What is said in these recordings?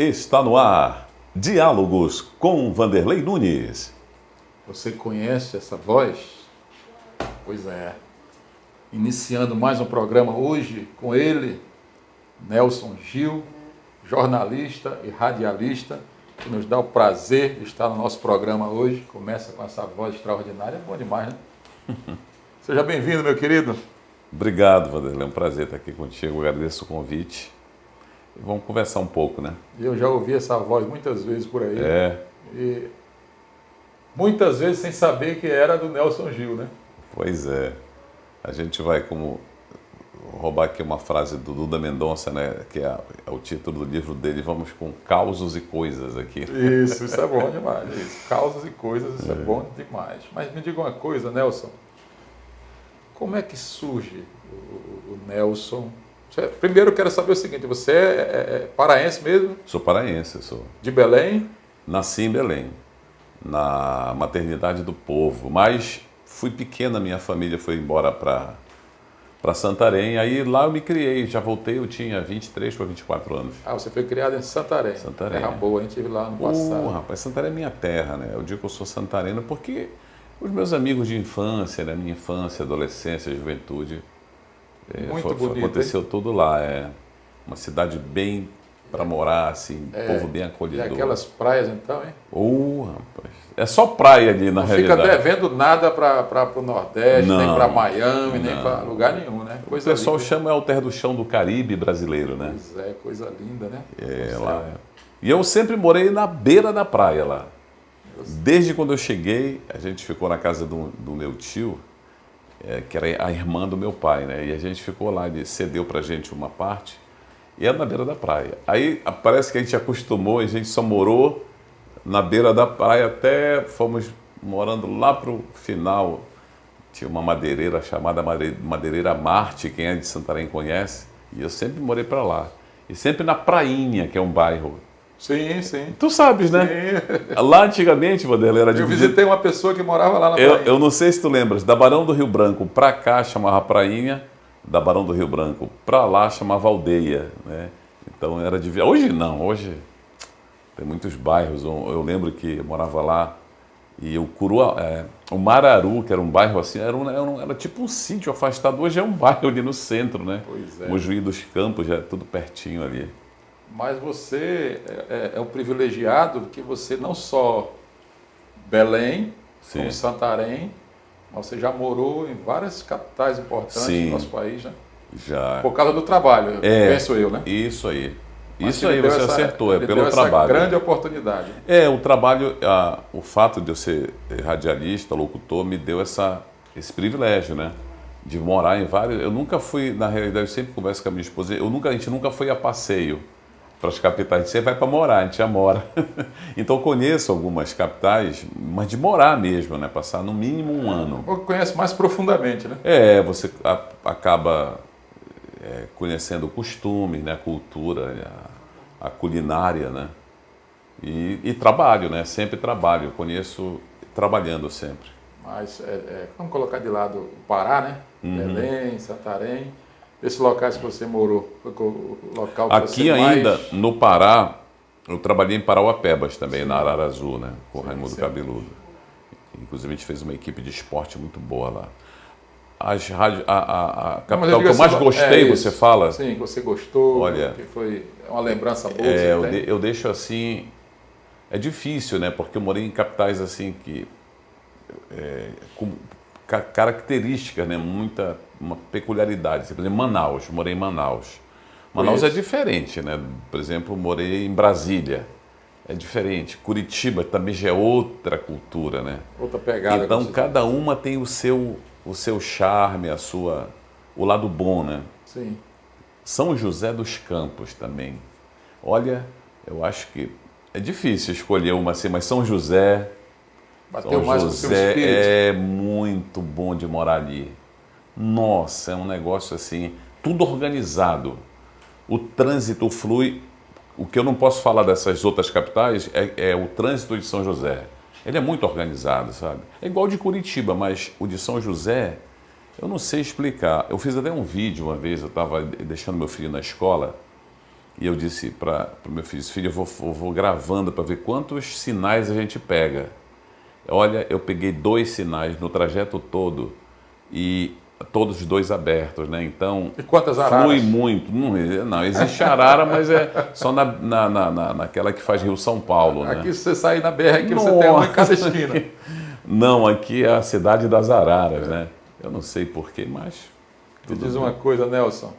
Está no ar, Diálogos com Vanderlei Nunes. Você conhece essa voz? Pois é. Iniciando mais um programa hoje com ele, Nelson Gil, jornalista e radialista, que nos dá o prazer de estar no nosso programa hoje. Começa com essa voz extraordinária, é bom demais, né? Seja bem-vindo, meu querido. Obrigado, Vanderlei. É um prazer estar aqui contigo. Eu agradeço o convite. E vamos conversar um pouco, né? Eu já ouvi essa voz muitas vezes por aí. E muitas vezes sem saber que era do Nelson Gil, né? Pois é. A gente vai roubar aqui uma frase do Duda Mendonça, né? Que é o título do livro dele. Vamos com causos e coisas aqui. Isso é bom demais. Isso. Causas e coisas, isso é bom demais. Mas me diga uma coisa, Nelson. Como é que surge o Nelson? Primeiro eu quero saber o seguinte, você é paraense mesmo? Sou paraense, sou. De Belém? Nasci em Belém, na maternidade do povo, mas fui pequena, minha família foi embora para Santarém, aí lá eu me criei, já voltei, eu tinha 23 para 24 anos. Ah, você foi criado em Santarém. Santarém. Terra boa, a gente vive lá no passado. Rapaz, Santarém é minha terra, né? Eu digo que eu sou santareno porque os meus amigos de infância, né? Minha infância, adolescência, juventude, Muito bonito, aconteceu hein? tudo lá. É uma cidade bem para morar, assim, povo bem E acolhedor. aquelas praias então, hein? Rapaz, é só praia ali na Não realidade. fica devendo nada para o Nordeste, Não, nem para Miami, nem não. para lugar nenhum, né? O Coisa pessoal linda. chama o Terra do Chão do Caribe brasileiro, né? Pois é, coisa linda, né? Lá. E eu sempre morei na beira da praia lá. Desde quando eu cheguei, a gente ficou na casa do meu tio, que era a irmã do meu pai, né? E a gente ficou lá, ele cedeu pra gente uma parte, e era na beira da praia. Aí parece que a gente acostumou, a gente só morou na beira da praia até fomos morando lá pro final. Tinha uma madeireira chamada Madeireira Marte, quem é de Santarém conhece, e eu sempre morei para lá. E sempre na Prainha, que é um bairro. Sim, sim. Tu sabes, né? Sim. Lá antigamente, Vanderlei, era Eu dividido. visitei uma pessoa que morava lá na praia. Eu não sei se tu lembras, da Barão do Rio Branco pra cá chamava Prainha, da Barão do Rio Branco pra lá chamava Aldeia, né? Então era dividido. Hoje não, hoje tem muitos bairros. Eu lembro que eu morava lá e o Mararu, que era um bairro assim, era tipo um sítio afastado. Hoje é um bairro ali no centro, né? Pois é. Mojuí dos Campos, já é tudo pertinho ali. Mas você é o privilegiado que você não só Belém, Sim. como Santarém, mas você já morou em várias capitais importantes Sim. do nosso país, né? Já. Por causa do trabalho, penso eu, né? Isso aí. Mas Isso aí ele você deu acertou, ele pelo deu trabalho. essa grande oportunidade. O trabalho, o fato de eu ser radialista, locutor, me deu esse privilégio, né? De morar em vários. Eu nunca fui, na realidade, eu sempre converso com a minha esposa, a gente nunca foi a passeio para as capitais. A gente sempre vai para morar, a gente já mora. Então eu conheço algumas capitais, mas de morar mesmo, né? Passar no mínimo um ano. Ou conhece mais profundamente, né? Você acaba conhecendo costumes, né? A cultura, a culinária, né? E trabalho, né? Sempre trabalho. Eu conheço trabalhando sempre. Mas vamos colocar de lado o Pará, né? Belém, Santarém. Esses locais que você morou, foi o local que Aqui você ainda, mais... no Pará, eu trabalhei em Parauapebas também, na Ararazu, né? Com o Raimundo sim. Cabeludo. Inclusive a gente fez uma equipe de esporte muito boa lá. A capital que eu mais gostei, você fala? Sim, que você gostou, Olha, que foi uma lembrança boa que você tem. eu deixo assim... É difícil, né? Porque eu morei em capitais assim que... com características, né? Uma peculiaridade. Por exemplo, Manaus, morei em Manaus. Manaus é diferente, né? Por exemplo, morei em Brasília. É diferente. Curitiba também já é outra cultura, né? Outra pegada. Então, cada uma tem o seu charme, o lado bom, né? Sim. São José dos Campos também. Olha, eu acho que é difícil escolher uma assim, mas São José... Bateu mais com o seu espírito. É muito bom de morar ali. Nossa, é um negócio assim, tudo organizado. O trânsito flui. O que eu não posso falar dessas outras capitais é o trânsito de São José. Ele é muito organizado, sabe? É igual de Curitiba, mas o de São José, eu não sei explicar. Eu fiz até um vídeo uma vez, eu estava deixando meu filho na escola, E eu disse para o meu filho, filho, eu vou gravando para ver quantos sinais a gente pega. Olha, eu peguei 2 sinais no trajeto todo e todos os 2 abertos, né? Então, E quantas araras? flui muito. Não, existe arara, mas é só naquela que faz Rio-São Paulo, né? Aqui se você sair na BR, aqui você tem uma em cada esquina. Não, aqui é a cidade das araras, né? Eu não sei porquê, mas... Me diz uma coisa, Nelson,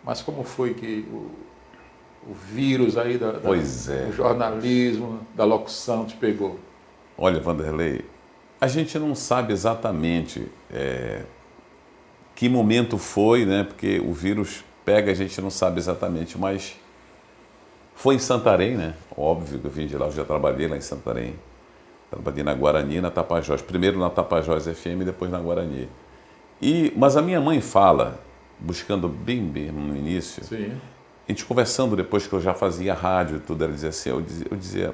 mas como foi que o vírus aí do jornalismo, da locução te pegou? Olha, Vanderlei, a gente não sabe exatamente que momento foi, né? Porque o vírus pega, a gente não sabe exatamente, mas foi em Santarém, né? Óbvio que eu vim de lá, eu já trabalhei lá em Santarém. Trabalhei na Guarani e na Tapajós. Primeiro na Tapajós FM e depois na Guarani. Mas a minha mãe fala, buscando bem no início, Sim. a gente conversando depois que eu já fazia rádio e tudo, ela dizia assim, eu dizia,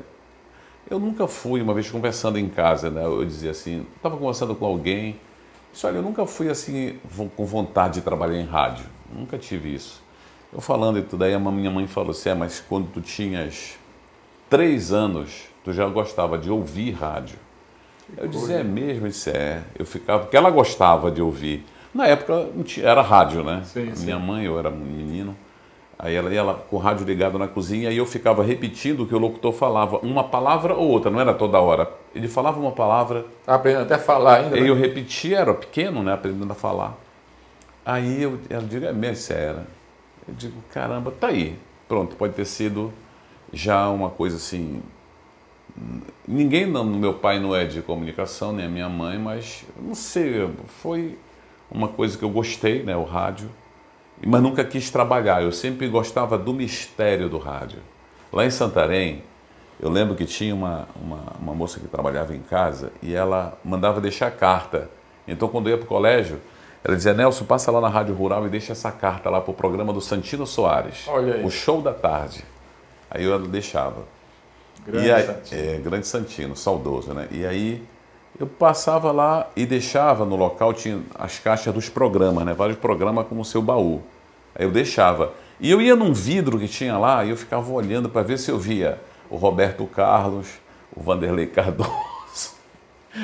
eu nunca fui, uma vez conversando em casa, né? Eu dizia assim, estava conversando com alguém, disse, olha, eu nunca fui assim com vontade de trabalhar em rádio, nunca tive isso. Eu falando e tudo, aí a minha mãe falou assim, mas quando tu tinhas 3 anos, tu já gostava de ouvir rádio. Eu dizia, é mesmo? Eu disse, eu ficava, porque ela gostava de ouvir. Na época não tinha, era rádio, né? Sim, sim. Minha mãe, eu era um menino, aí ela com o rádio ligado na cozinha, e eu ficava repetindo o que o locutor falava, uma palavra ou outra, não era toda hora. Ele falava uma palavra... Tá aprendendo até a falar ainda, Aí né? eu repetia, era pequeno, né? Aprendendo a falar. Aí ela digo, é mesmo, isso era. Eu digo, caramba, tá aí. Pronto, pode ter sido já uma coisa assim... Ninguém, meu pai não é de comunicação, nem a minha mãe, mas não sei, foi uma coisa que eu gostei, né, o rádio, mas nunca quis trabalhar. Eu sempre gostava do mistério do rádio. Lá em Santarém, eu lembro que tinha uma moça que trabalhava em casa e ela mandava deixar carta. Então, quando eu ia para o colégio, ela dizia, Nelson, passa lá na Rádio Rural e deixa essa carta lá para o programa do Santino Soares, Olha aí. o show da tarde. Aí eu deixava. Grande Santino, saudoso, né? E aí eu passava lá e deixava no local, tinha as caixas dos programas, né? Vários programas como o seu baú. Aí eu deixava. E eu ia num vidro que tinha lá e eu ficava olhando para ver se eu via o Roberto Carlos, o Vanderlei Cardoso,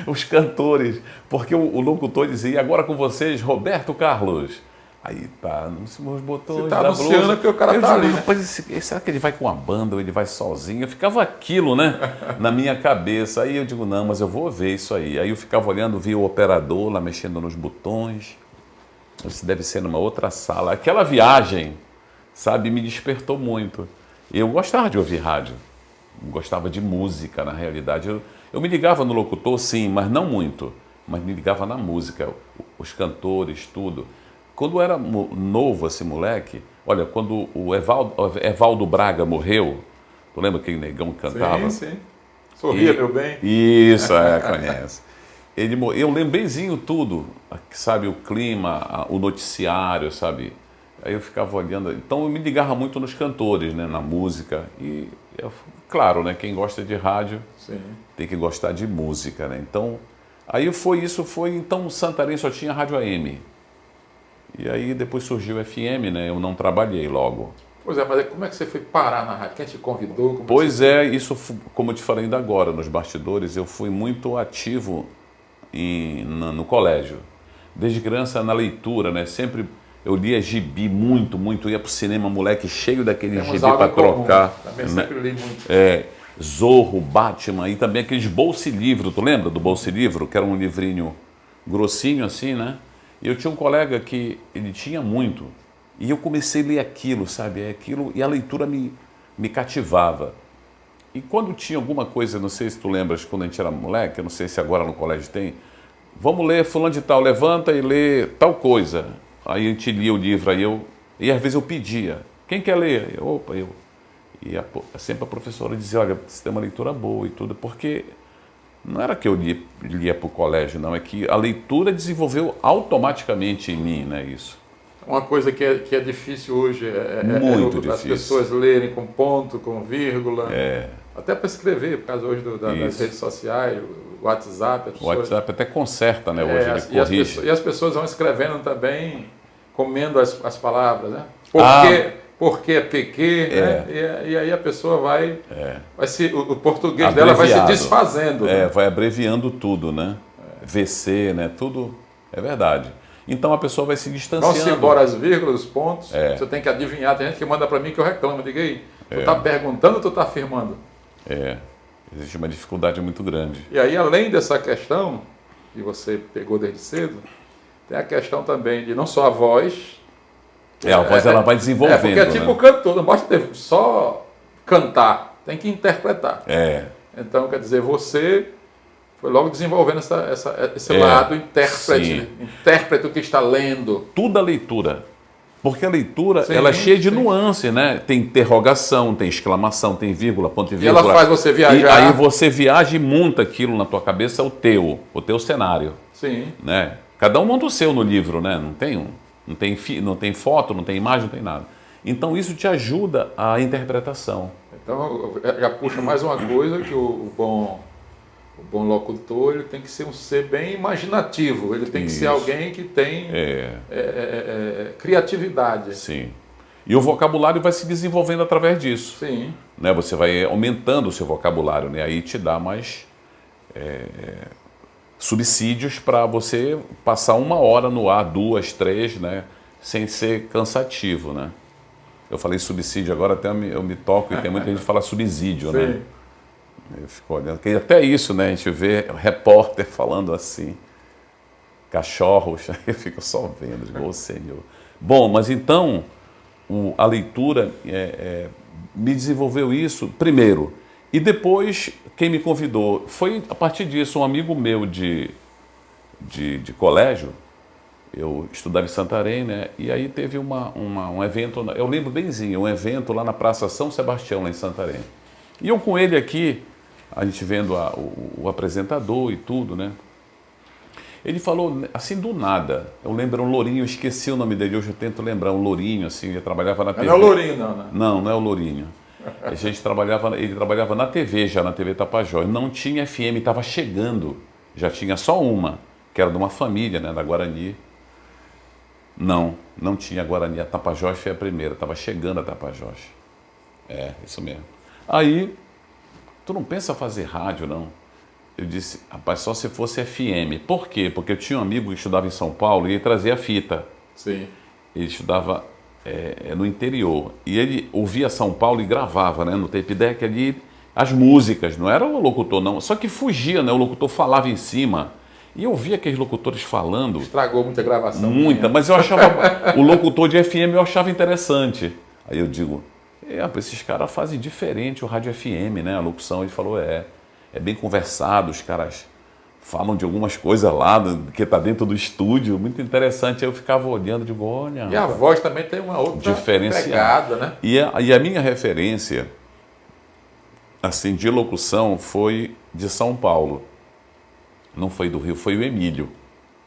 os cantores. Porque o locutor dizia, e agora com vocês, Roberto Carlos. Aí tá, nos botões. Você tá anunciando que o cara tá ali, né? Rapaz, será que ele vai com uma banda ou ele vai sozinho? Ficava aquilo, né, na minha cabeça. Aí eu digo, não, mas eu vou ver isso aí. Aí eu ficava olhando, via o operador lá mexendo nos botões. Isso deve ser numa outra sala. Aquela viagem, sabe, me despertou muito. Eu gostava de ouvir rádio. Gostava de música, na realidade. Eu me ligava no locutor, sim, mas não muito. Mas me ligava na música, os cantores, tudo. Quando eu era novo, assim, moleque, olha, quando o Evaldo Braga morreu, tu lembra que o negão cantava? Sim, sim. Sorria, meu bem. Isso, conhece. Eu lembro benzinho tudo, sabe, o clima, o noticiário, sabe? Aí eu ficava olhando, então eu me ligava muito nos cantores, né, na música. E, claro, né, quem gosta de rádio Sim. tem que gostar de música, né? Então, aí então Santarém só tinha rádio AM. E aí depois surgiu o FM, né? Eu não trabalhei logo. Pois é, mas como é que você foi parar na rádio? Quem te convidou? Isso, como eu te falei ainda agora, nos bastidores, eu fui muito ativo no colégio. Desde criança, na leitura, né? Sempre eu lia gibi muito, ia pro cinema, moleque, cheio daquele gibi para trocar. Também sempre li muito. Zorro, Batman, e também aqueles bolsilivro, tu lembra do bolsilivro? Que era um livrinho grossinho assim, né? E eu tinha um colega que ele tinha muito, e eu comecei a ler aquilo, sabe? Aquilo, e a leitura me cativava. E quando tinha alguma coisa, não sei se tu lembras, quando a gente era moleque, eu não sei se agora no colégio tem, vamos ler fulano de tal, levanta e lê tal coisa. Aí a gente lia o livro, e às vezes eu pedia, quem quer ler? Eu. E sempre a professora dizia, olha, você tem uma leitura boa e tudo, porque... Não era que eu lia para o colégio, não. É que a leitura desenvolveu automaticamente em mim, né, isso. Uma coisa que é difícil hoje Muito difícil. As pessoas lerem com ponto, com vírgula. Até para escrever, por causa hoje das redes sociais, o WhatsApp. O WhatsApp até conserta, né, hoje ele corrige. E as pessoas vão escrevendo também, comendo as palavras, né? porque é PQ, né? E aí a pessoa vai se, o português Abreviado. dela vai se desfazendo. É, Né? vai abreviando tudo, né? VC, né? Tudo é verdade. Então a pessoa vai se distanciando. Vão-se embora as vírgulas, os pontos, você tem que adivinhar. Tem gente que manda para mim que eu reclamo. Diga aí, tu está perguntando ou tu está afirmando? Existe uma dificuldade muito grande. E aí, além dessa questão, que você pegou desde cedo, tem a questão também de não só a voz... A voz ela vai desenvolvendo, porque é tipo cantor, não basta só cantar, tem que interpretar. Então, quer dizer, você foi logo desenvolvendo esse lado intérprete, né? Intérprete que está lendo. Tudo a leitura. Porque a leitura, ela é cheia de nuance, né? Tem interrogação, tem exclamação, tem vírgula, ponto e vírgula. E ela faz você viajar. E aí você viaja e monta aquilo na tua cabeça, o teu cenário. Sim. Né? Cada um monta o seu no livro, né? Não tem foto, não tem imagem, não tem nada. Então isso te ajuda à interpretação. Então já puxa mais uma coisa que o bom locutor, ele tem que ser um ser bem imaginativo, ele tem que ser alguém que tem criatividade. Sim. E o vocabulário vai se desenvolvendo através disso. Sim. Né? Você vai aumentando o seu vocabulário, né? Aí te dá mais subsídios para você passar 1 hora no ar, 2, 3, né? Sem ser cansativo, né? Eu falei subsídio, agora até eu me toco e tem muita gente que fala subsídio, Sim. né? Eu fico olhando, porque até isso, né? A gente vê repórter falando assim, cachorros, eu fico só vendo, digo, ô Senhor. Bom, mas então, a leitura me desenvolveu isso primeiro. E depois, quem me convidou, foi a partir disso, um amigo meu de colégio, eu estudava em Santarém, né? E aí teve um evento, eu lembro benzinho, um evento lá na Praça São Sebastião, lá em Santarém. E eu com ele aqui, a gente vendo o apresentador e tudo, né? Ele falou assim do nada. Eu lembro, era um lourinho, eu esqueci o nome dele, hoje eu tento lembrar, um lourinho, assim, ele trabalhava na TV. Não é o lourinho, não, né? Não é o lourinho. Ele trabalhava na TV já, na TV Tapajós. Não tinha FM, estava chegando. Já tinha só uma, que era de uma família, né, da Guarani. Não tinha Guarani. A Tapajós foi a primeira, estava chegando a Tapajós. Isso mesmo. Aí, tu não pensa fazer rádio, não? Eu disse, rapaz, só se fosse FM. Por quê? Porque eu tinha um amigo que estudava em São Paulo e ele trazia fita. Sim. Ele estudava no interior. E ele ouvia São Paulo e gravava, né, no tape deck ali as músicas. Não era o locutor, não. Só que fugia, né? O locutor falava em cima. E eu via aqueles locutores falando. Estragou muita gravação. Muita, mas eu achava. O locutor de FM eu achava interessante. Aí eu digo, esses caras fazem diferente o rádio FM, né? A locução. Ele falou, é bem conversado, os caras falam de algumas coisas lá, que está dentro do estúdio, muito interessante. Aí eu ficava olhando, digo, olha... E a voz também tem uma outra pegada, né? E a minha referência, assim, de locução foi de São Paulo. Não foi do Rio, foi o Emílio,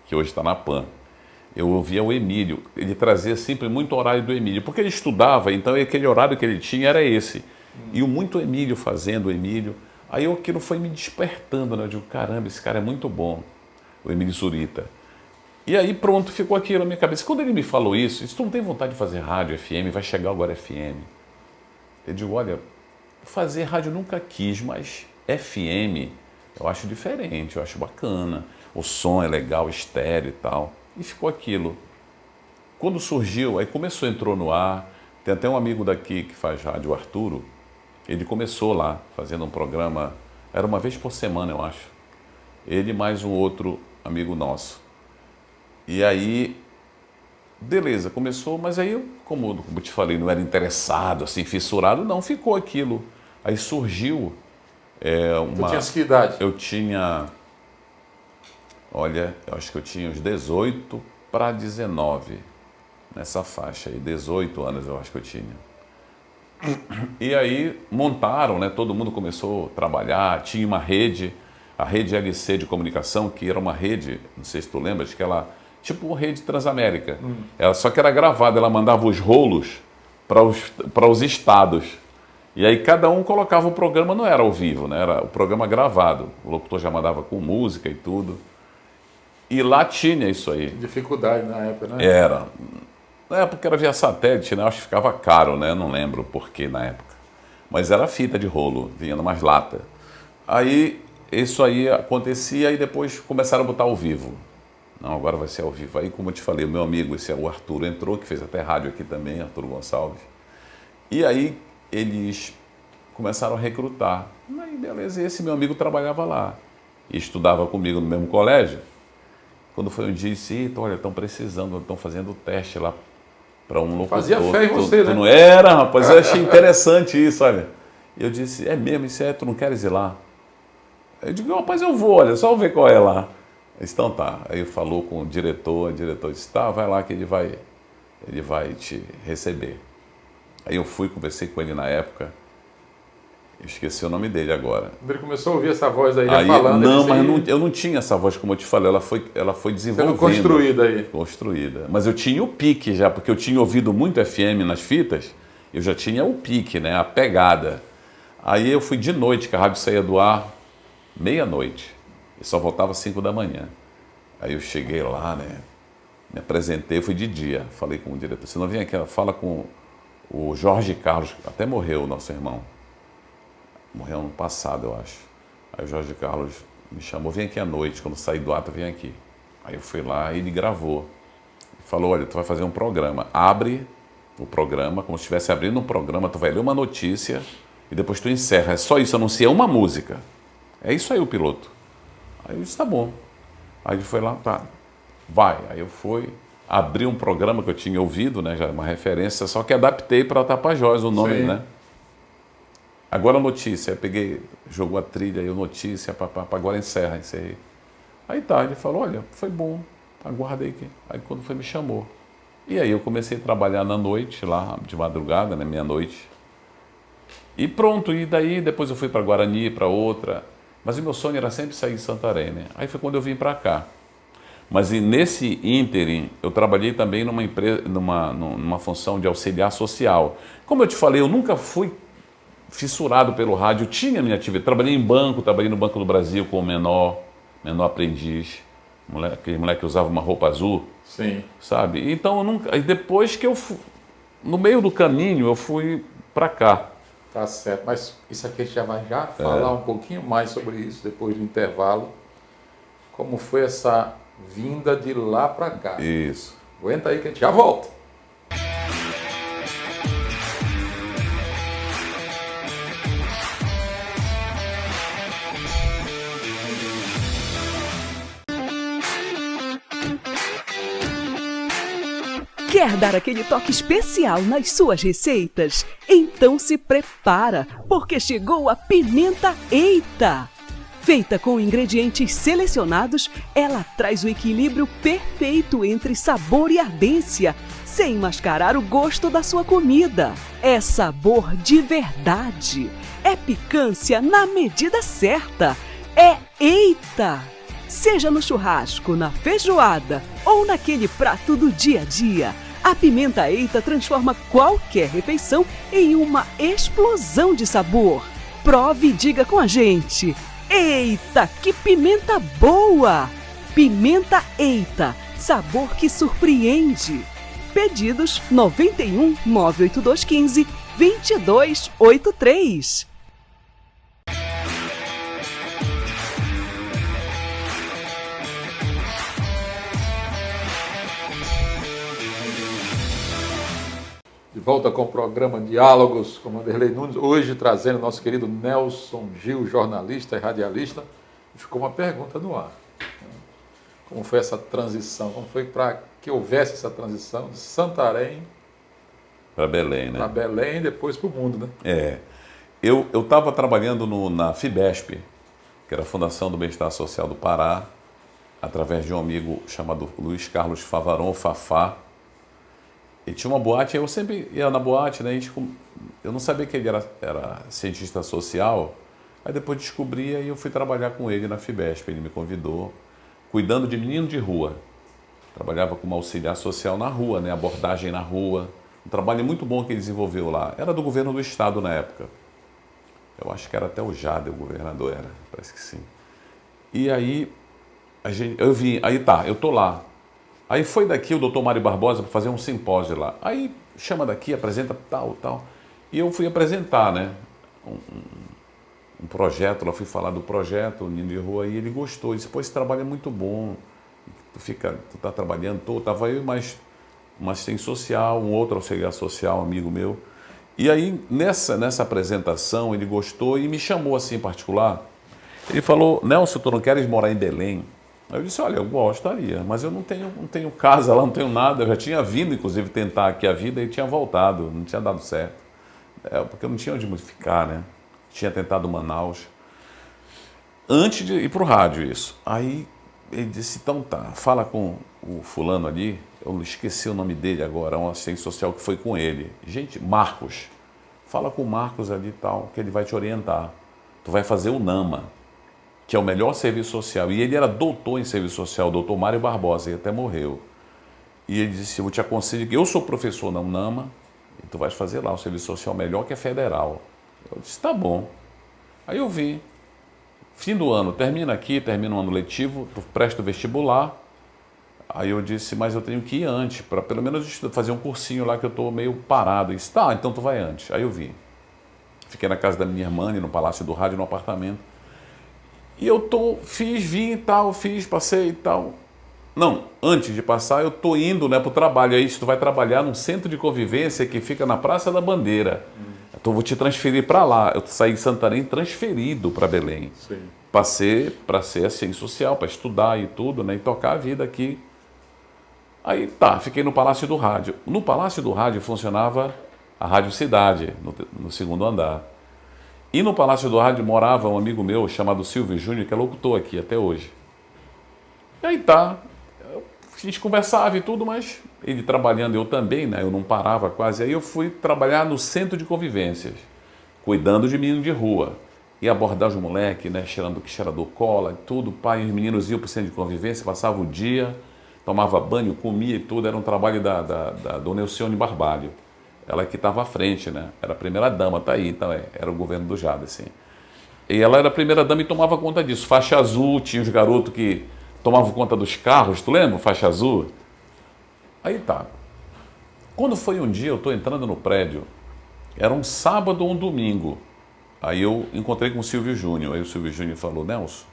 que hoje está na PAN. Eu ouvia o Emílio, ele trazia sempre muito horário do Emílio, porque ele estudava, então aquele horário que ele tinha era esse. E muito Emílio fazendo o Emílio. Aí aquilo foi me despertando, né? Eu digo, caramba, esse cara é muito bom, o Emílio Zurita. E aí pronto, ficou aquilo na minha cabeça. Quando ele me falou isso, tu não tem vontade de fazer rádio FM, vai chegar agora FM. Eu digo, olha, fazer rádio eu nunca quis, mas FM eu acho diferente, eu acho bacana. O som é legal, estéreo e tal. E ficou aquilo. Quando surgiu, aí entrou no ar. Tem até um amigo daqui que faz rádio, o Arturo. Ele começou lá, fazendo um programa, era uma vez por semana, eu acho. Ele mais um outro amigo nosso. E aí, beleza, começou, mas aí, como eu te falei, não era interessado, assim, fissurado, não, ficou aquilo. Aí surgiu Tu tinha que idade? Eu tinha, olha, eu acho que eu tinha uns 18 para 19, nessa faixa aí, 18 anos eu acho que eu tinha. E aí montaram, né? Todo mundo começou a trabalhar, tinha uma rede, a rede LC de comunicação, que era uma rede, não sei se tu lembras, que ela, tipo uma rede Transamérica, só que era gravada, ela mandava os rolos para os estados. E aí cada um colocava o programa, não era ao vivo, né? Era o programa gravado, o locutor já mandava com música e tudo. E lá tinha isso aí. Dificuldade na época, né? Era. Na época era via satélite, né? Acho que ficava caro, né? Não lembro por que na época. Mas era fita de rolo, vinha numas latas. Aí isso aí acontecia e depois começaram a botar ao vivo. Não, agora vai ser ao vivo. Aí, como eu te falei, o meu amigo, esse é o Arthur, entrou, que fez até rádio aqui também, Arthur Gonçalves. E aí eles começaram a recrutar. Aí, beleza, e esse meu amigo trabalhava lá. E estudava comigo no mesmo colégio. Quando foi um dia, disse, "Eita, olha, estão precisando, estão fazendo teste lá para um locutor." Fazia fé em você, tu né? não era, rapaz? Eu achei interessante isso, olha. E eu disse, é mesmo, isso é, tu não queres ir lá? Eu digo, rapaz, eu vou, olha, só ver qual é lá. Ele disse, então tá. Aí falou com o diretor disse, tá, vai lá que ele vai te receber. Aí eu fui, conversei com ele na época, eu esqueci o nome dele agora. Quando ele começou a ouvir essa voz aí, já Aí, falando... não, ele mas disse, eu não tinha essa voz, como eu te falei, ela foi desenvolvendo. sendo construída aí. Construída. Mas eu tinha o pique já, porque eu tinha ouvido muito FM nas fitas, eu já tinha o pique, né, a pegada. Aí eu fui de noite, que a rádio saía do ar meia-noite, e só voltava às 5 da manhã. Aí eu cheguei lá, né, me apresentei, fui de dia, falei com o diretor, você não vem aqui, fala com o Jorge Carlos, até morreu o nosso irmão. Morreu ano passado, eu acho. Aí o Jorge Carlos me chamou, vem aqui à noite, quando sair do ato, vem aqui. Aí eu fui lá e ele gravou. Falou, olha, tu vai fazer um programa, abre o programa, como se estivesse abrindo um programa, tu vai ler uma notícia e depois tu encerra. É só isso, anuncia uma música. É isso aí o piloto. Aí eu disse, tá bom. Aí ele foi lá, tá, vai. Aí eu fui, abri um programa que eu tinha ouvido, né, já uma referência, só que adaptei para Tapajós o nome, Sim. né? Agora a notícia, eu peguei, jogou a trilha aí, a notícia, agora encerrei. Aí tá, ele falou, olha, foi bom, aguardei aqui. Aí quando foi, me chamou. E aí eu comecei a trabalhar na noite, lá de madrugada, né, meia-noite. E pronto, e daí depois eu fui para Guarani, para outra. Mas o meu sonho era sempre sair de Santarém, né? Aí foi quando eu vim para cá. Mas e nesse ínterim, eu trabalhei também numa empresa, numa função de auxiliar social. Como eu te falei, eu nunca fui fissurado pelo rádio, tinha minha atividade. Trabalhei em banco, trabalhei no Banco do Brasil com o menor aprendiz, aquele moleque que usava uma roupa azul, Sim. sabe? Então eu nunca. Aí depois que no meio do caminho, eu fui para cá. Tá certo, mas isso aqui a gente já vai falar um pouquinho mais sobre isso depois do intervalo. Como foi essa vinda de lá para cá. Isso. Aguenta aí que a gente já volta. Quer dar aquele toque especial nas suas receitas? Então se prepara, porque chegou a pimenta Eita! Feita com ingredientes selecionados, ela traz o equilíbrio perfeito entre sabor e ardência, sem mascarar o gosto da sua comida. É sabor de verdade. É picância na medida certa. É Eita! Seja no churrasco, na feijoada ou naquele prato do dia a dia, a pimenta Eita transforma qualquer refeição em uma explosão de sabor. Prove e diga com a gente. Eita, que pimenta boa! Pimenta Eita, sabor que surpreende. Pedidos 91 98215 2283. De volta com o programa Diálogos com Vanderlei Nunes, hoje trazendo nosso querido Nelson Gil, jornalista e radialista. E ficou uma pergunta no ar. Como foi essa transição? Como foi para que houvesse essa transição de Santarém Para Belém, né? para Belém e depois para o mundo, né? É. Eu estava trabalhando na FIBESP, que era a Fundação do Bem-Estar Social do Pará, através de um amigo chamado Luiz Carlos Favaron, Fafá. E tinha uma boate, eu sempre ia na boate, né? Eu não sabia que ele era cientista social, aí depois descobri e eu fui trabalhar com ele na FIBESP, ele me convidou, cuidando de menino de rua. Trabalhava como auxiliar social na rua, né? Abordagem na rua. Um trabalho muito bom que ele desenvolveu lá. Era do governo do estado na época. Eu acho que era até o Jader, o governador era, parece que sim. E aí, eu tô lá. Aí foi daqui o doutor Mário Barbosa para fazer um simpósio lá. Aí chama daqui, apresenta tal, tal. E eu fui apresentar, né? Um projeto, lá fui falar do projeto, o Nino de Rua, e ele gostou. Ele disse, pô, esse trabalho é muito bom. Tu tá trabalhando, tava eu e mais uma assistente social, um outro auxiliar social, amigo meu. E aí, nessa apresentação, ele gostou e me chamou assim em particular. Ele falou, Nelson, tu não queres morar em Belém? Aí eu disse, olha, eu gostaria, mas eu não tenho casa lá, não tenho nada. Eu já tinha vindo, inclusive, tentar aqui a vida e tinha voltado, não tinha dado certo. Porque eu não tinha onde ficar, né? Tinha tentado Manaus. Antes de ir para o rádio, isso. Aí ele disse, então tá, fala com o fulano ali, eu esqueci o nome dele agora, um assistente social que foi com ele. Gente, Marcos. Fala com o Marcos ali e tal, que ele vai te orientar. Tu vai fazer o NAMA, que é o melhor serviço social. E ele era doutor em serviço social, doutor Mário Barbosa, ele até morreu. E ele disse, eu te aconselho que eu sou professor na UNAMA, e tu vais fazer lá o serviço social melhor que é federal. Eu disse, tá bom. Aí eu vi. Fim do ano, termina aqui, termina o ano letivo, tu presta o vestibular. Aí eu disse, mas eu tenho que ir antes, para pelo menos fazer um cursinho lá que eu estou meio parado. Ele disse, tá, então tu vai antes. Aí eu vi. Fiquei na casa da minha irmã, no Palácio do Rádio, no apartamento. E eu vim e tal, passei e tal. Não, antes de passar, eu tô indo, né, pro trabalho. Aí tu vai trabalhar num centro de convivência que fica na Praça da Bandeira. Então vou te transferir para lá. Eu saí de Santarém transferido para Belém. Sim. Passei para ser assistente social, para estudar e tudo, né, e tocar a vida aqui. Aí tá, fiquei no Palácio do Rádio. No Palácio do Rádio funcionava a Rádio Cidade, no segundo andar. E no Palácio do Rádio morava um amigo meu chamado Silvio Júnior, que é locutor aqui até hoje. E aí tá, a gente conversava e tudo, mas ele trabalhando, eu também, né? Eu não parava quase. Aí eu fui trabalhar no centro de convivências, cuidando de menino de rua. Ia abordar os moleques, né? Cheirando cola e tudo. Pai e os meninos iam para o centro de convivência, passavam o dia, tomava banho, comia e tudo. Era um trabalho da dona Elcione Barbalho. Ela que estava à frente, né? Era a primeira dama, tá aí, então era o governo do Jade, assim. E ela era a primeira dama e tomava conta disso. Faixa azul, tinha os garotos que tomavam conta dos carros, tu lembra? Faixa azul. Aí tá. Quando foi um dia, eu estou entrando no prédio, era um sábado ou um domingo. Aí eu encontrei com o Silvio Júnior. Aí o Silvio Júnior falou, Nelson,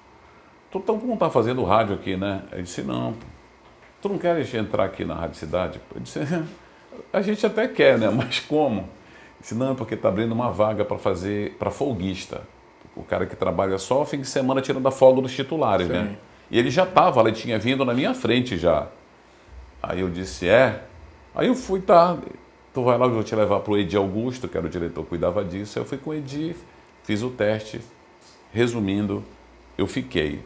tu não tá fazendo rádio aqui, né? Eu disse, não. Tu não queres entrar aqui na Rádio Cidade? Eu disse, a gente até quer, né? Mas como? Eu disse, não, porque tá abrindo uma vaga para fazer, para folguista. O cara que trabalha só fim de semana tirando a folga dos titulares, Sim. né? E ele já estava, ele tinha vindo na minha frente já. Aí eu disse, Aí eu fui, tá, tu vai lá, eu vou te levar pro Edi Augusto, que era o diretor que cuidava disso. Aí eu fui com o Edi, fiz o teste. Resumindo, eu fiquei.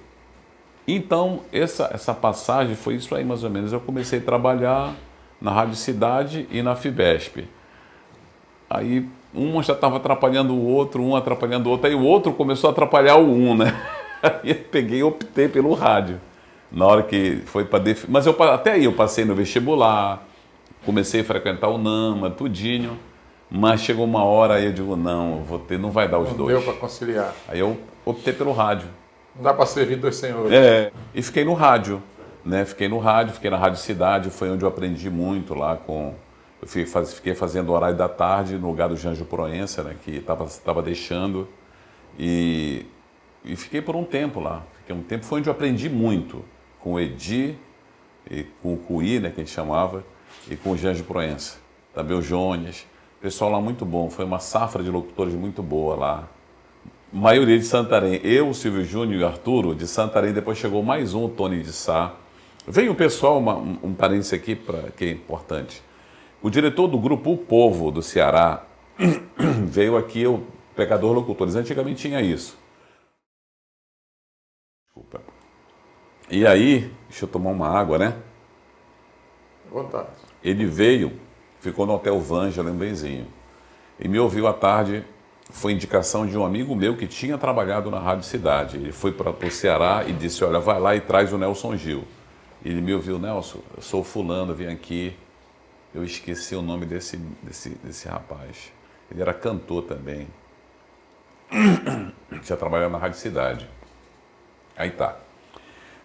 Então, essa passagem foi isso aí, mais ou menos. Eu comecei a trabalhar na Rádio Cidade e na Fibesp. Aí, um já estava atrapalhando o outro, um atrapalhando o outro. Aí o outro começou a atrapalhar o um, né? Aí eu peguei e optei pelo rádio. Na hora que foi para Mas até aí eu passei no vestibular, comecei a frequentar o NAMA, tudinho. Mas chegou uma hora aí eu digo, não, não vai dar os Não dois. deu para conciliar. Aí eu optei pelo rádio. Não dá para servir dois senhores. E fiquei no rádio, né? Fiquei na Rádio Cidade, foi onde eu aprendi muito lá com... Eu fiquei fazendo o horário da tarde no lugar do Janjo Proença, né? Que estava deixando. E fiquei por um tempo lá. Foi onde eu aprendi muito. Com o Edi, e com o Cuí, né? Que a gente chamava, e com o Janjo Proença. Também o Jones. Pessoal lá muito bom. Foi uma safra de locutores muito boa lá. Maioria de Santarém. Eu, Silvio Júnior e Arturo, de Santarém. Depois chegou mais um, o Tony de Sá. Veio o pessoal, um parênteses aqui que é importante. O diretor do grupo O Povo, do Ceará, veio aqui, o Pecador Locutores. Antigamente tinha isso. Desculpa. E aí, deixa eu tomar uma água, né? À vontade. Ele veio, ficou no Hotel Vângela, em Benzinho. E me ouviu à tarde. Foi indicação de um amigo meu que tinha trabalhado na Rádio Cidade. Ele foi para o Ceará e disse, olha, vai lá e traz o Nelson Gil. Ele me ouviu, Nelson, eu sou fulano, vim aqui. Eu esqueci o nome desse rapaz. Ele era cantor também. Tinha trabalhado na Rádio Cidade. Aí tá.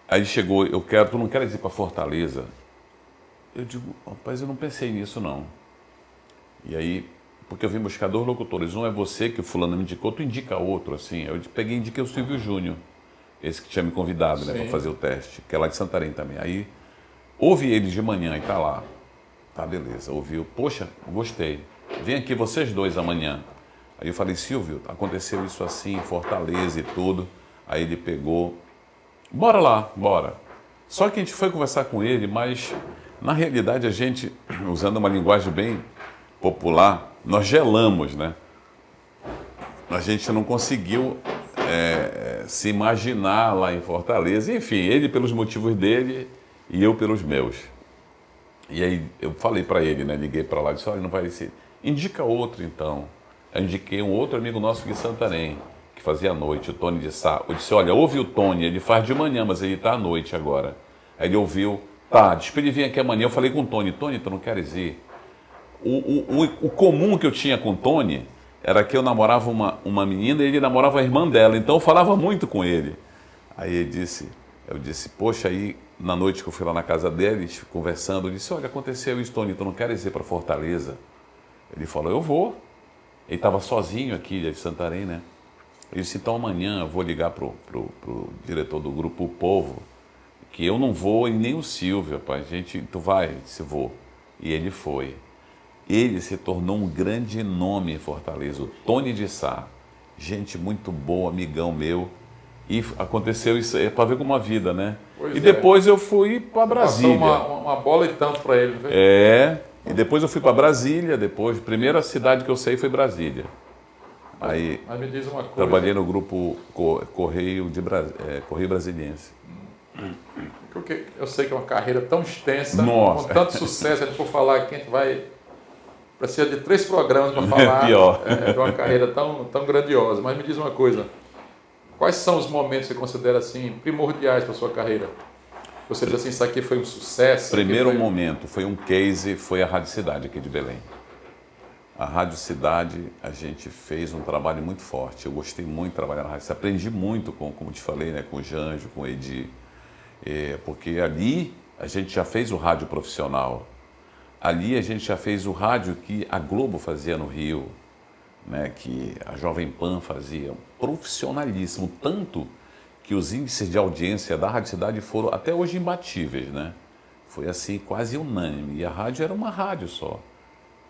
Aí chegou, tu não queres ir para Fortaleza? eu digo, rapaz, eu não pensei nisso não. E aí, porque eu vim buscar 2 locutores. Um é você, que o fulano me indicou, tu indica outro, assim. Eu peguei e indiquei o Silvio Júnior, esse que tinha me convidado, né, para fazer o teste, que é lá de Santarém também. Aí, ouvi ele de manhã e tá lá. Tá, beleza. Ouviu, poxa, gostei. Vem aqui vocês 2 amanhã. Aí eu falei, Silvio, aconteceu isso assim, em Fortaleza e tudo. Aí ele pegou, bora lá, bora. Só que a gente foi conversar com ele, mas na realidade a gente, usando uma linguagem bem popular, nós gelamos, né? A gente não conseguiu se imaginar lá em Fortaleza. Enfim, ele pelos motivos dele e eu pelos meus. E aí eu falei para ele, né? Liguei para lá e disse, olha, não vai ser. Indica outro então. Eu indiquei um outro amigo nosso de Santarém, que fazia à noite, o Tony de Sá. Eu disse, olha, ouve o Tony, ele faz de manhã, mas ele está à noite agora. Aí ele ouviu, tá, diz para ele vir aqui amanhã. Eu falei com o Tony, Tony, tu não queres ir? O comum que eu tinha com o Tony era que eu namorava uma menina e ele namorava a irmã dela, então eu falava muito com ele. Aí eu disse, poxa, aí na noite que eu fui lá na casa dele, conversando, eu disse, olha, aconteceu isso, Tony, tu não queres ir para Fortaleza? Ele falou, eu vou. Ele estava sozinho aqui de Santarém, né? Eu disse, então amanhã eu vou ligar pro diretor do Grupo O Povo, que eu não vou e nem o Silvio, rapaz, tu vai? Eu disse, vou. E ele foi. Ele se tornou um grande nome em Fortaleza, o Tony de Sá. Gente muito boa, amigão meu. E aconteceu isso, é para ver como a vida, né? Pois e depois eu fui para Brasília. Passou uma bola e tanto para ele, não foi? E depois eu fui para Brasília, depois, primeira cidade que eu saí foi Brasília. Aí Mas me diz uma coisa. trabalhei no grupo Correio Brasiliense. Porque eu sei que é uma carreira tão extensa, Nossa. com tanto sucesso, se a gente for falar aqui, a gente vai precisar de 3 programas para falar Pior. De uma carreira tão grandiosa. Mas me diz uma coisa, quais são os momentos que você considera assim primordiais para a sua carreira? Você diz assim, isso aqui foi um sucesso? Primeiro momento foi um case, foi a Rádio Cidade aqui de Belém. A Rádio Cidade, a gente fez um trabalho muito forte. Eu gostei muito de trabalhar na Rádio Cidade. Aprendi muito, como te falei, né, com o Janjo, com o Edi. Porque ali a gente já fez o rádio profissional. Ali a gente já fez o rádio que a Globo fazia no Rio, né, que a Jovem Pan fazia. Profissionalíssimo, tanto que os índices de audiência da Rádio Cidade foram até hoje imbatíveis, né? Foi assim, quase unânime. E a rádio era uma rádio só.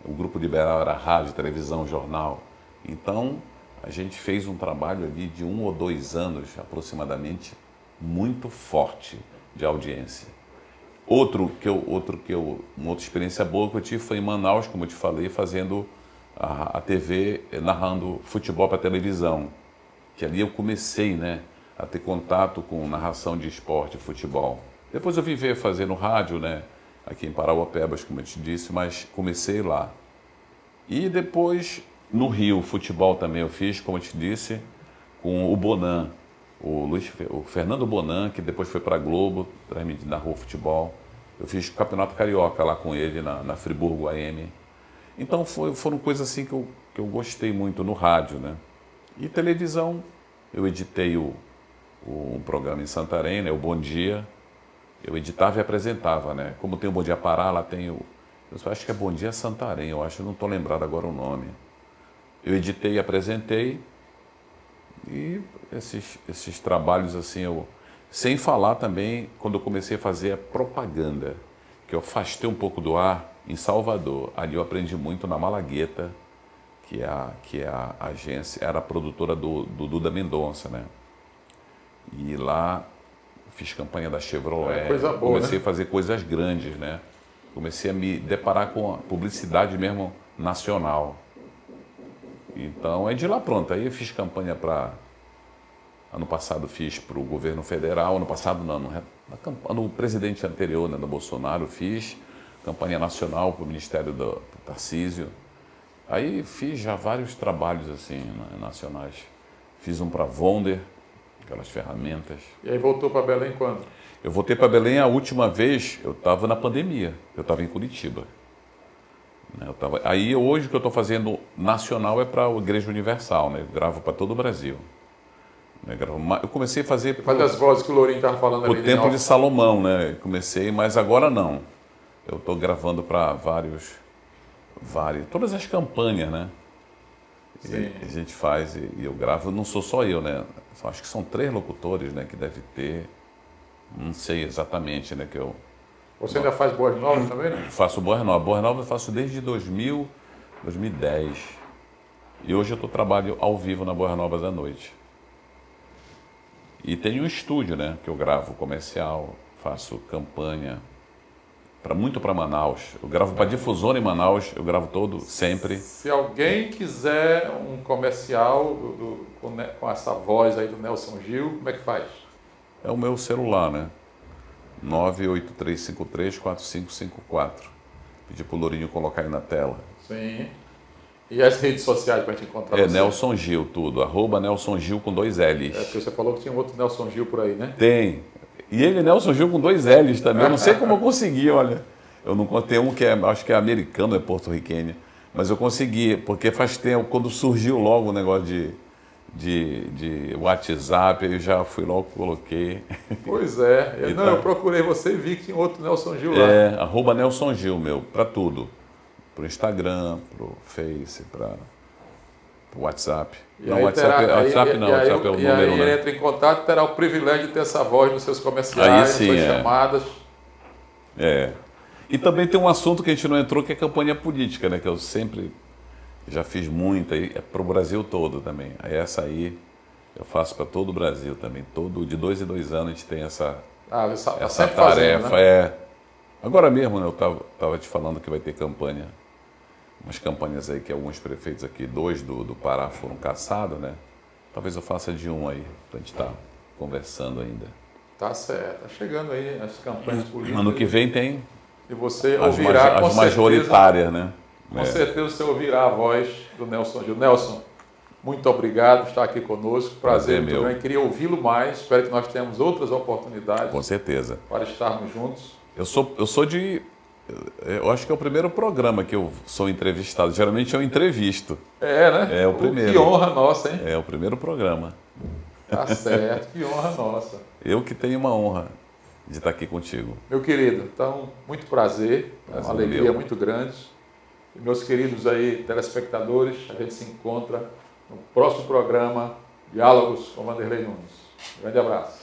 O Grupo Liberal era rádio, televisão, jornal. Então, a gente fez um trabalho ali de 1 ou 2 anos, aproximadamente, muito forte de audiência. Uma outra experiência boa que eu tive foi em Manaus, como eu te falei, fazendo a TV, narrando futebol para televisão. Que ali eu comecei, né, a ter contato com narração de esporte, futebol. Depois eu vim ver fazendo rádio, né, aqui em Parauapebas, como eu te disse, mas comecei lá. E depois, no Rio, futebol também eu fiz, como eu te disse, com o Bonan, o Fernando Bonan, que depois foi para a Globo, narrou futebol. Eu fiz o Campeonato Carioca lá com ele, na Friburgo AM. Então foram coisas assim que eu gostei muito no rádio, né. E televisão, eu editei um programa em Santarém, né, o Bom Dia. Eu editava e apresentava, né? Como tem o Bom Dia Pará, lá tem eu acho que é Bom Dia Santarém, eu acho, não estou lembrado agora o nome. Eu editei e apresentei, e esses trabalhos assim, sem falar também, quando eu comecei a fazer a propaganda, que eu afastei um pouco do ar em Salvador. Ali eu aprendi muito na Malagueta, que é a agência, era a produtora do Duda Mendonça, né? E lá fiz campanha da Chevrolet, coisa boa, comecei né? a fazer coisas grandes, né? Comecei a me deparar com a publicidade mesmo nacional. Então, é de lá pronto. Aí eu fiz campanha ano passado fiz para o governo federal, ano passado não, no presidente anterior, né, do Bolsonaro, fiz campanha nacional para o Ministério do Tarcísio. Aí fiz já vários trabalhos assim, né, nacionais. Fiz um para Wonder, aquelas ferramentas. E aí voltou para Belém quando? Eu voltei para Belém a última vez, eu estava na pandemia, eu estava em Curitiba. Aí hoje o que eu estou fazendo nacional é para a Igreja Universal, né? Eu gravo para todo o Brasil. Eu comecei a fazer Faz as vozes que o Lourinho estava falando ali. o Templo de Salomão, né? Comecei, mas agora não. eu estou gravando para todas as campanhas, né? Sim. A gente faz e eu gravo, não sou só eu, né? Acho que são 3 locutores, né, que deve ter, não sei exatamente, né, que eu Você ainda faz Boas Novas também, né? faço Boas Novas. Boas Novas eu faço desde 2010. E hoje eu trabalho ao vivo na Boas Novas à noite. E tenho um estúdio, né, que eu gravo comercial, faço campanha, muito para Manaus. Eu gravo para Difusora em Manaus, eu gravo todo, sempre. Se alguém quiser um comercial com essa voz aí do Nelson Gil, como é que faz? É o meu celular, né? 983534554. Pedir pro Lourinho colocar aí na tela. Sim. E as redes sociais para te encontrar? É você? Nelson Gil, tudo. @Nelson Gil com 2 L's. É porque você falou que tinha um outro Nelson Gil por aí, né? Tem. E ele, Nelson Gil, com 2 L's também. Eu não sei como eu consegui, olha. Eu não contei um que acho que é americano, é porto-riquenho. Mas eu consegui, porque faz tempo, quando surgiu logo o negócio de WhatsApp, eu já fui logo, coloquei. Pois é. Eu procurei você e vi que tinha outro Nelson Gil lá. É, @Nelson Gil, meu, para tudo. Pro Instagram, pro Face, pro WhatsApp. E Não, aí WhatsApp, WhatsApp não, WhatsApp é o e número, aí né? ele entra em contato e terá o privilégio de ter essa voz nos seus comerciais, Aí nas sim, suas é. chamadas. É. E também tem um assunto que a gente não entrou, que é campanha política, né? Que eu sempre já fiz muita, e é pro Brasil todo também. Aí essa aí eu faço para todo o Brasil também. De 2 em 2 anos a gente tem essa Tá essa sempre fazendo, tarefa. né? É. Agora mesmo, né, eu tava te falando que vai ter campanha. Umas campanhas aí que alguns prefeitos aqui, 2 do Pará foram caçados, né? Talvez eu faça de um aí, pra gente estar conversando ainda. Tá certo. Tá chegando aí as campanhas políticas. Ano que vem tem E você as ouvirá com certeza. majoritárias, né? Com certeza você ouvirá a voz do Nelson Gil. Nelson, muito obrigado por estar aqui conosco. Prazer muito meu. grande. Queria ouvi-lo mais. Espero que nós tenhamos outras oportunidades Com certeza. para estarmos juntos. Eu sou de... Eu acho que é o primeiro programa que eu sou entrevistado. Geralmente eu entrevisto. É, né? É o primeiro. Que honra nossa, hein? É o primeiro programa. Tá certo. Que honra nossa. Eu que tenho uma honra de estar aqui contigo. Meu querido, então, muito prazer. É uma Prazer alegria meu. muito grande. E meus queridos aí, telespectadores, a gente se encontra no próximo programa Diálogos com Vanderlei Nunes. Grande abraço.